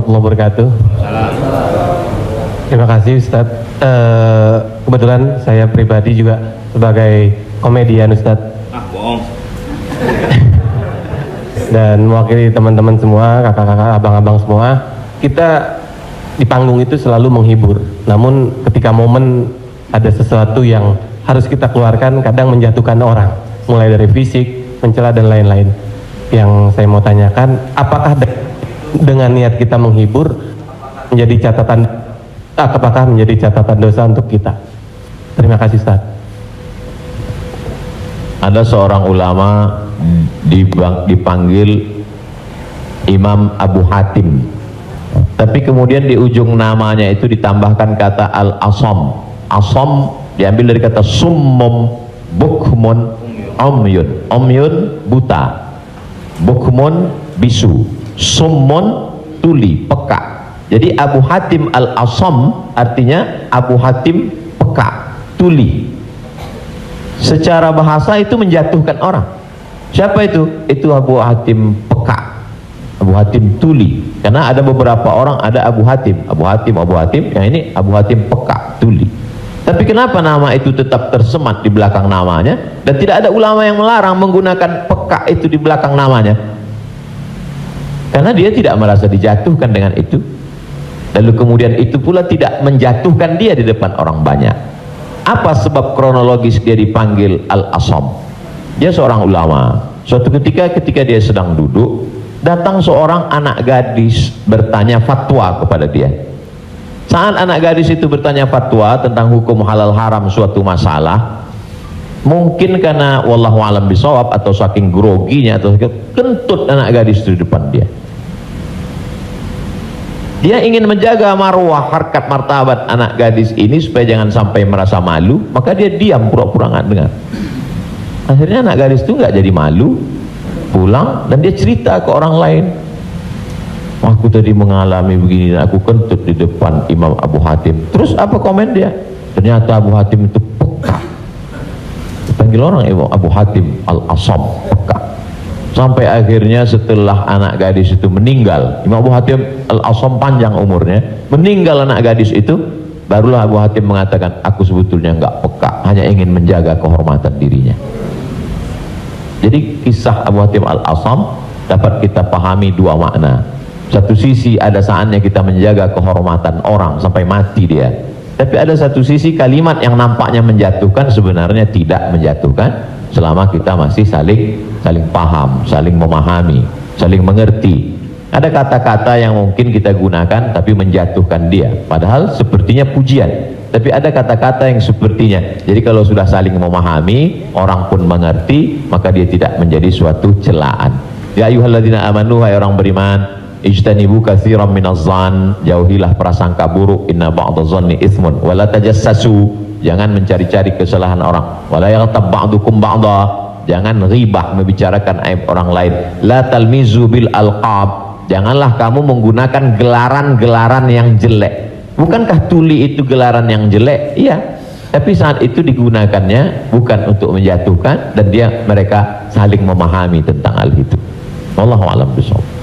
warahmatullahi wabarakatuh. Terima kasih Ustadz. Kebetulan saya pribadi juga sebagai komedian Ustadz. Bohong. Dan mewakili teman-teman semua, kakak-kakak, abang-abang semua, kita di panggung itu selalu menghibur. Namun ketika momen ada sesuatu yang harus kita keluarkan, kadang menjatuhkan orang, mulai dari fisik, mencela dan lain-lain. Yang saya mau tanyakan, apakah dengan niat kita menghibur menjadi catatan, apakah menjadi catatan dosa untuk kita? Terima kasih Ustaz. Ada seorang ulama dipanggil Imam Abu Hatim, tapi kemudian di ujung namanya itu ditambahkan kata Al-Asam. Asam diambil dari kata summum, bukmun, umyun. Umyun buta, bukmun bisu, summun tuli, peka. Jadi Abu Hatim Al-Asam artinya Abu Hatim peka, tuli. Secara bahasa itu menjatuhkan orang. Siapa itu? Itu Abu Hatim peka, Abu Hatim tuli. Karena ada beberapa orang ada Abu Hatim, Abu Hatim, Abu Hatim. Yang ini Abu Hatim peka, tuli. Tapi kenapa nama itu tetap tersemat di belakang namanya dan tidak ada ulama yang melarang menggunakan peka itu di belakang namanya? Karena dia tidak merasa dijatuhkan dengan itu. Lalu kemudian itu pula tidak menjatuhkan dia di depan orang banyak. Apa sebab kronologis dia dipanggil Al-Asam? Dia seorang ulama. Suatu ketika dia sedang duduk, datang seorang anak gadis bertanya fatwa kepada dia. Saat anak gadis itu bertanya fatwa tentang hukum halal haram suatu masalah, mungkin karena wallahu alam bisawab atau saking groginya atau kentut anak gadis itu di depan dia. Dia ingin menjaga marwah, harkat martabat anak gadis ini supaya jangan sampai merasa malu, maka dia diam, pura-pura nggak dengar. Akhirnya anak gadis itu nggak jadi malu, pulang dan dia cerita ke orang lain. Aku tadi mengalami begini dan aku kentut di depan Imam Abu Hatim. Terus apa komen dia? Ternyata Abu Hatim itu peka. Dipanggil orang Imam Abu Hatim Al-Asam, peka. Sampai akhirnya setelah anak gadis itu meninggal, Imam Abu Hatim Al-Asam panjang umurnya, meninggal anak gadis itu, barulah Abu Hatim mengatakan, aku sebetulnya nggak peka, hanya ingin menjaga kehormatan dirinya. Jadi kisah Abu Hatim Al-Asam dapat kita pahami dua makna. Satu sisi ada saatnya kita menjaga kehormatan orang sampai mati dia, tapi ada satu sisi kalimat yang nampaknya menjatuhkan sebenarnya tidak menjatuhkan selama kita masih saling paham, saling memahami, saling mengerti. Ada kata-kata yang mungkin kita gunakan tapi menjatuhkan dia, padahal sepertinya pujian. Tapi ada kata-kata yang sepertinya, jadi kalau sudah saling memahami, orang pun mengerti, maka dia tidak menjadi suatu celaan. Ya ayyuhalladzina amanu, hai orang beriman, ijtanibu katsiran minadh-dhann, jauhilah prasangka buruk, inna ba'dadh-dhanni itsmun, wala tajassasu, jangan mencari-cari kesalahan orang, wala yaghtab ba'dukum ba'dha, jangan ghibah, membicarakan aib orang lain, la talmizu bil alqab, janganlah kamu menggunakan gelaran-gelaran yang jelek. Bukankah tuli itu gelaran yang jelek? Iya, tapi saat itu digunakannya bukan untuk menjatuhkan, dan mereka saling memahami tentang hal itu. Wallahu a'lam bishawab.